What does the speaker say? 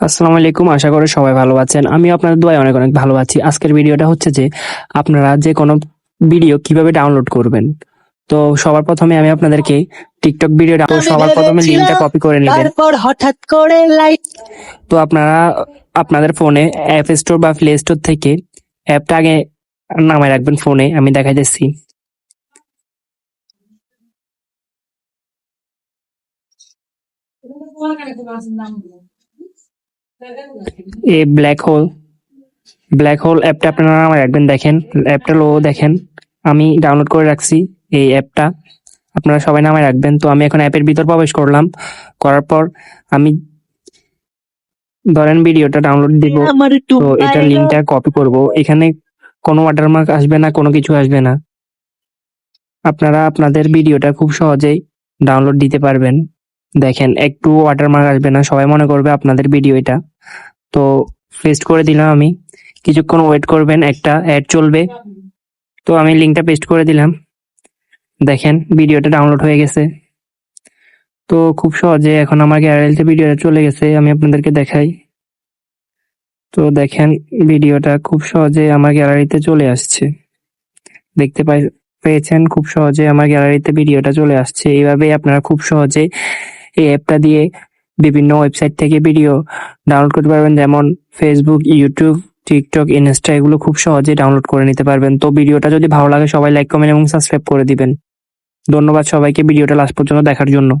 আসসালামু আলাইকুম। আশা করি সবাই ভালো আছেন। আমি আপনাদের দোয়ায় অনেক অনেক ভালো আছি। আজকের ভিডিওটা হচ্ছে যে আপনারা যে কোনো ভিডিও কিভাবে ডাউনলোড করবেন। তো সবার প্রথমে আমি আপনাদেরকে টিকটক ভিডিওটা আমি সবার প্রথমে লিঙ্কটা ভেবেছিলাম, কপি করে নেবেন। তারপর হঠাৎ করে লাইট। তো আপনারা আপনাদের ফোনে অ্যাপ স্টোর বা প্লে স্টোর থেকে অ্যাপটা আগে নামায় রাখবেন ফোনে। আমি দেখাই দিচ্ছি। এই ব্ল্যাক হোল অ্যাপটা আপনারা নামায় রাখবেন। দেখেন অ্যাপটা লো দেখেন, আমি ডাউনলোড করে রাখছি এই অ্যাপটা। আপনারা সবাই নামায় রাখবেন। তো আমি এখন অ্যাপের ভিতর প্রবেশ করলাম। করার পর আমি ধরেন ভিডিওটা ডাউনলোড দিব। আমার তো এটার লিঙ্কটা কপি করব। এখানে কোনো ওয়াটারমার্ক আসবে না, কোনো কিছু আসবে না। আপনারা আপনাদের ভিডিওটা খুব সহজেই ডাউনলোড দিতে পারবেন। দেখেন একটু ওয়াটারমার্ক আসবে না, সবাই মনে করবে আপনাদের ভিডিও এটা। তো পেস্ট করে দিলাম আমি। কিছুক্ষণ ওয়েট করবেন, একটা অ্যাড চলবে। তো আমি লিঙ্কটা পেস্ট করে দিলাম। দেখেন ভিডিওটা ডাউনলোড হয়ে গেছে। তো খুব সহজে এখন আমার গ্যালারিতে ভিডিওটা চলে গেছে। আমি আপনাদেরকে দেখাই। তো দেখেন ভিডিওটা খুব সহজে আমার গ্যালারিতে চলে আসছে। দেখতে পেয়েছেন, খুব সহজে আমার গ্যালারিতে ভিডিওটা চলে আসছে। এইভাবেই আপনারা খুব সহজে এই অ্যাপটা দিয়ে বিভিন্ন ওয়েবসাইট থেকে ভিডিও ডাউনলোড করতে পারবেন, যেমন ফেসবুক, ইউটিউব, টিকটক, ইনস্টা, এগুলো খুব সহজে ডাউনলোড করে নিতে পারবেন। তো ভিডিওটা যদি ভালো লাগে সবাই লাইক, কমেন্ট এবং সাবস্ক্রাইব করে দিবেন। ধন্যবাদ সবাইকে ভিডিওটা লাস্ট পর্যন্ত দেখার জন্য।